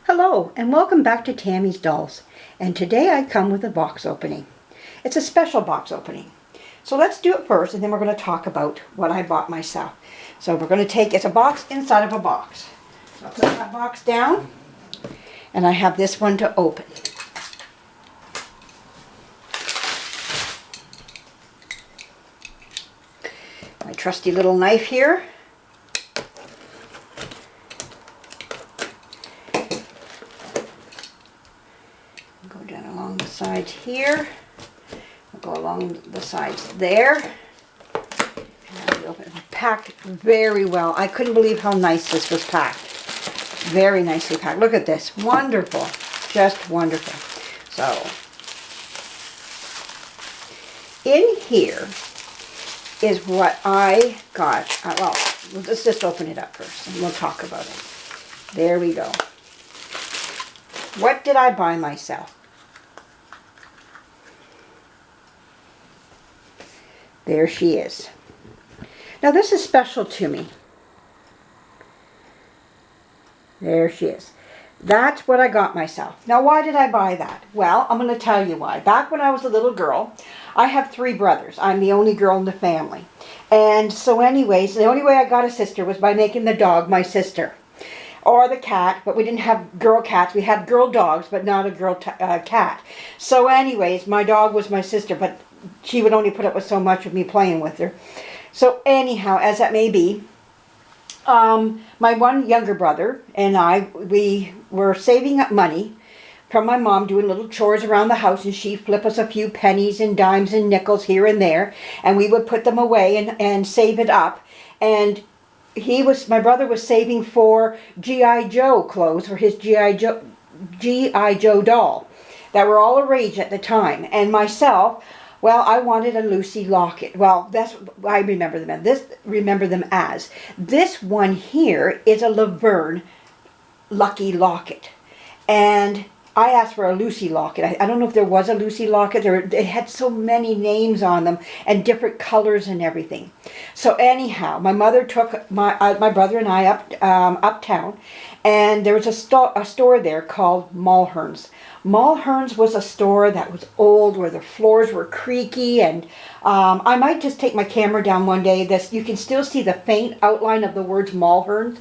Hello and welcome back to Tammy's Dolls, and today I come with a box opening. It's a special box opening. So let's do it first and then we're going to talk about what I bought myself. So we're going to take, it's a box inside of a box. So I'll put that box down and I have this one to open. My trusty little knife here. Go down along the sides here. I'll go along the sides there. And I'll open it. Packed very well. I couldn't believe how nice this was packed. Very nicely packed. Look at this. Wonderful. Just wonderful. So, in here is what I got. Well, let's just open it up first and we'll talk about it. There we go. What did I buy myself? There she is. Now this is special to me. There she is. That's what I got myself. Now why did I buy that? Well, I'm going to tell you why. Back when I was a little girl, I have 3 brothers. I'm the only girl in the family. And so anyways, the only way I got a sister was by making the dog my sister. Or the cat, but we didn't have girl cats. We had girl dogs, but not a girl cat. So anyways, my dog was my sister, but she would only put up with so much of me playing with her. So anyhow, as that may be, my one younger brother and I, we were saving up money from my mom doing little chores around the house, and she'd flip us a few pennies and dimes and nickels here and there, and we would put them away and save it up. And my brother was saving for G.I. Joe clothes for his G.I. Joe doll that were all the rage at the time. And myself, well, I wanted a Lucy locket. Well, that's I remember them as. This one here is a Laverne Lucky Locket. And I asked for a Lucy locket. I don't know if there was a Lucy locket. It had so many names on them and different colors and everything. So anyhow, my mother took my brother and I uptown, and there was a store there called Mulhern's. Mulhern's was a store that was old, where the floors were creaky, and I might just take my camera down one day. You can still see the faint outline of the words Mulhern's.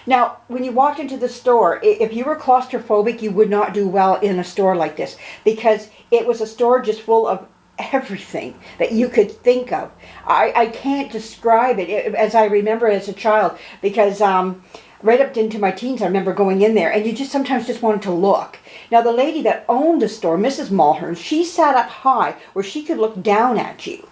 Now, when you walked into the store, if you were claustrophobic, you would not do well in a store like this, because it was a store just full of everything that you could think of. I can't describe it as I remember as a child, because right up into my teens, I remember going in there, and you just sometimes just wanted to look. Now, the lady that owned the store, Mrs. Mulhern, she sat up high where she could look down at you,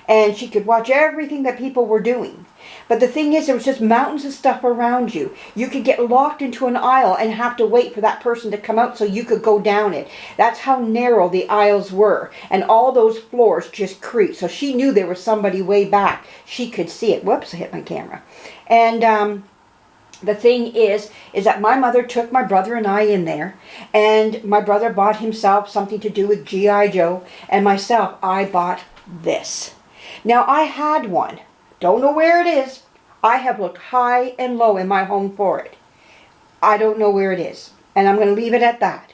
and she could watch everything that people were doing. But the thing is, there was just mountains of stuff around you. You could get locked into an aisle and have to wait for that person to come out so you could go down it. That's how narrow the aisles were. And all those floors just creaked. So she knew there was somebody way back. She could see it. Whoops, I hit my camera. And the thing is that my mother took my brother and I in there. And my brother bought himself something to do with G.I. Joe. And myself, I bought this. Now, I had one. Don't know where it is. I have looked high and low in my home for it. I don't know where it is. And I'm going to leave it at that.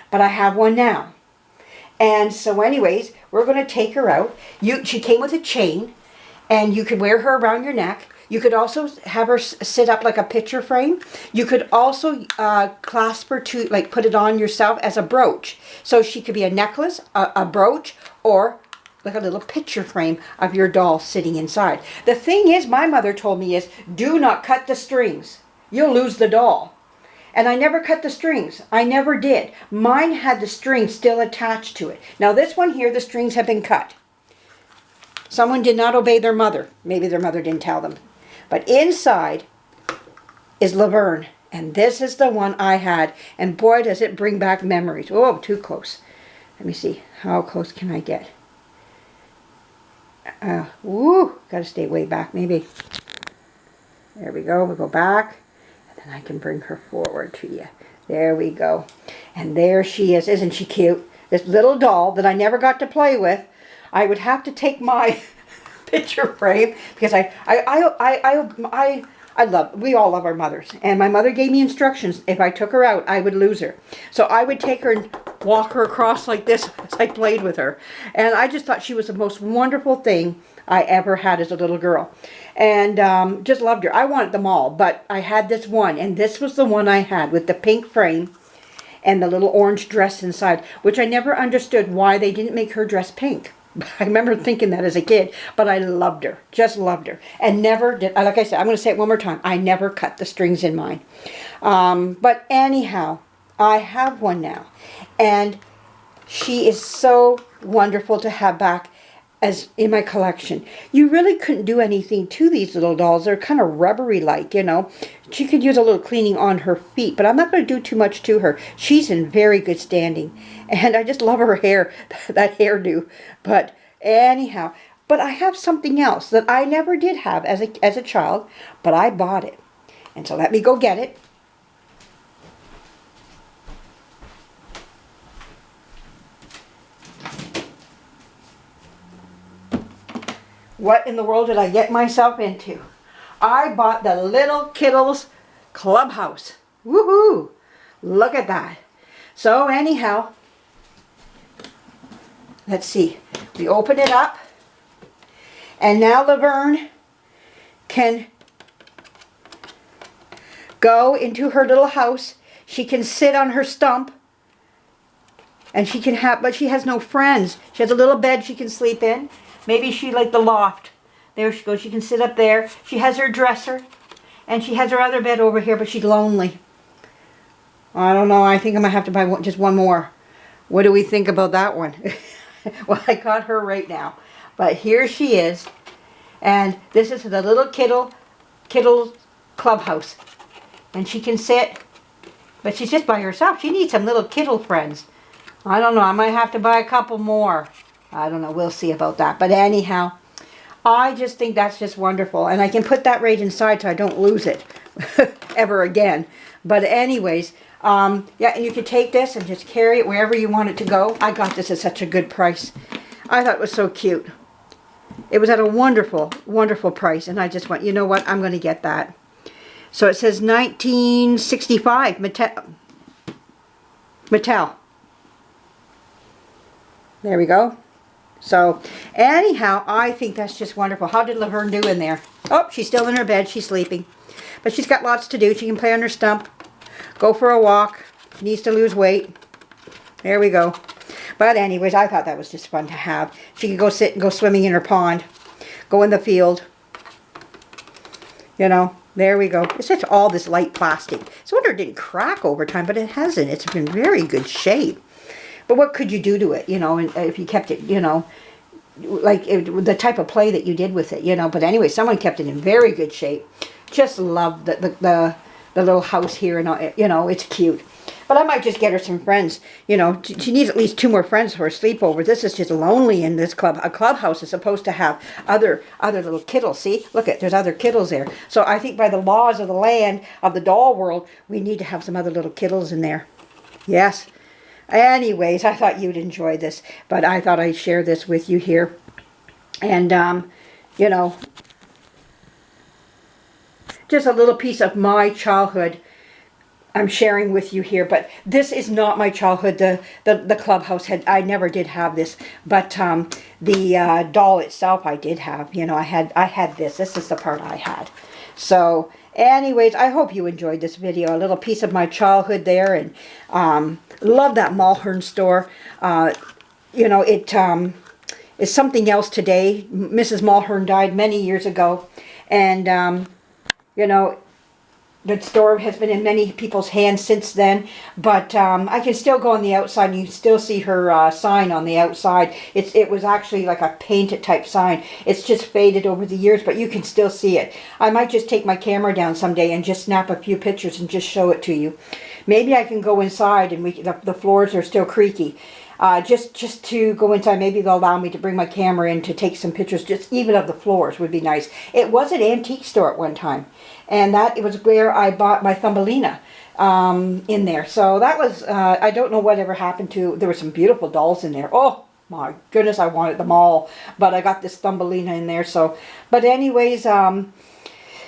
But I have one now. And so anyways, we're going to take her out. She came with a chain, and you could wear her around your neck. You could also have her sit up like a picture frame. You could also clasp her to, like, put it on yourself as a brooch. So she could be a necklace, a brooch, or like a little picture frame of your doll sitting inside. The thing is, my mother told me is, do not cut the strings. You'll lose the doll. And I never cut the strings. I never did. Mine had the strings still attached to it. Now this one here, the strings have been cut. Someone did not obey their mother. Maybe their mother didn't tell them. But inside is Laverne. And this is the one I had. And boy, does it bring back memories. Oh, too close. Let me see. How close can I get? Gotta stay way back, maybe. There we go. We'll go back, and then I can bring her forward to you. There we go. And there she is. Isn't she cute? This little doll that I never got to play with. I would have to take my picture frame, because I We all love our mothers. And my mother gave me instructions. If I took her out, I would lose her. So I would take her and walk her across like this as I played with her. And I just thought she was the most wonderful thing I ever had as a little girl. And just loved her. I wanted them all, but I had this one. And this was the one I had with the pink frame and the little orange dress inside, which I never understood why they didn't make her dress pink. I remember thinking that as a kid, but I loved her, just loved her, and never did, like I said, I'm going to say it one more time, I never cut the strings in mine. But anyhow, I have one now, and she is so wonderful to have back as in my collection. You really couldn't do anything to these little dolls. They're kind of rubbery like, you know. She could use a little cleaning on her feet, but I'm not going to do too much to her. She's in very good standing. And I just love her hair, that hairdo. But anyhow, but I have something else that I never did have as a child, but I bought it. And so let me go get it. What in the world did I get myself into? I bought the Little Kittles Clubhouse. Woohoo! Look at that. So anyhow, let's see. We open it up. And now Laverne can go into her little house. She can sit on her stump. And she can have, but she has no friends. She has a little bed she can sleep in. Maybe she like the loft. There she goes. She can sit up there. She has her dresser. And she has her other bed over here, but she's lonely. I don't know. I think I might have to buy just one more. What do we think about that one? Well, I got her right now. But here she is. And this is the Little Kittle Clubhouse. And she can sit. But she's just by herself. She needs some little kittle friends. I don't know. I might have to buy a couple more. I don't know. We'll see about that. But anyhow, I just think that's just wonderful. And I can put that right inside so I don't lose it ever again. But anyways, yeah, and you could take this and just carry it wherever you want it to go. I got this at such a good price. I thought it was so cute. It was at a wonderful, wonderful price. And I just went, you know what? I'm going to get that. So it says 1965 Mattel. There we go. So, anyhow, I think that's just wonderful. How did Laverne do in there? Oh, she's still in her bed. She's sleeping. But she's got lots to do. She can play on her stump. Go for a walk. She needs to lose weight. There we go. But anyways, I thought that was just fun to have. She could go sit and go swimming in her pond. Go in the field. You know, there we go. It's just all this light plastic. It's a wonder it didn't crack over time, but it hasn't. It's been very good shape. But what could you do to it, you know, if you kept it, you know, like the type of play that you did with it, you know. But anyway, someone kept it in very good shape. Just love the little house here, and you know, it's cute. But I might just get her some friends, you know. She needs at least 2 more friends for a sleepover. This is just lonely in this club. A clubhouse is supposed to have other little kittles. See, look there's other kittles there. So I think by the laws of the land, of the doll world, we need to have some other little kittles in there. Yes. Anyways, I thought you'd enjoy this, but I thought I'd share this with you here. And, you know, just a little piece of my childhood I'm sharing with you here. But this is not my childhood. The clubhouse I never did have this, but the doll itself I did have. You know, I had this. This is the part I had. So anyways, I hope you enjoyed this video. A little piece of my childhood there, and love that Mulhern store. You know, it is something else today. Mrs. Mulhern died many years ago, and you know, the store has been in many people's hands since then, but I can still go on the outside and you still see her sign on the outside. It was actually like a painted type sign. It's just faded over the years, but you can still see it. I might just take my camera down someday and just snap a few pictures and just show it to you. Maybe I can go inside, and the floors are still creaky. Just to go inside, maybe they'll allow me to bring my camera in to take some pictures, just even of the floors would be nice. It was an antique store at one time, and it was where I bought my Thumbelina in there. So that was, I don't know whatever happened to, there were some beautiful dolls in there. Oh my goodness, I wanted them all, but I got this Thumbelina in there. So, but anyways,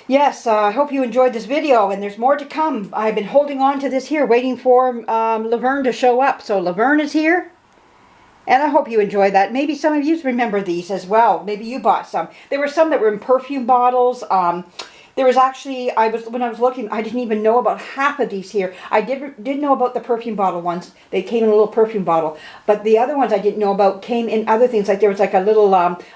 Yes, I hope you enjoyed this video, and there's more to come. I've been holding on to this here, waiting for Laverne to show up. So Laverne is here, and I hope you enjoy that. Maybe some of you remember these as well. Maybe you bought some. There were some that were in perfume bottles. There was actually, when I was looking, I didn't even know about half of these here. I did know about the perfume bottle ones. They came in a little perfume bottle. But the other ones I didn't know about came in other things. Like there was like a little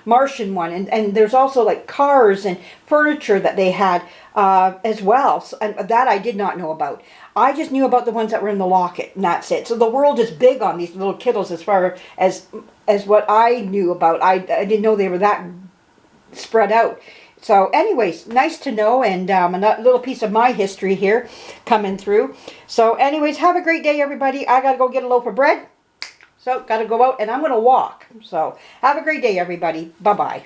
Martian one. And there's also like cars and furniture that they had as well. So, and that I did not know about. I just knew about the ones that were in the locket, and that's it. So the world is big on these little Kittles as far as what I knew about. I didn't know they were that spread out. So anyways, nice to know, and a little piece of my history here coming through. So anyways, have a great day, everybody. I got to go get a loaf of bread. So got to go out, and I'm going to walk. So have a great day, everybody. Bye-bye.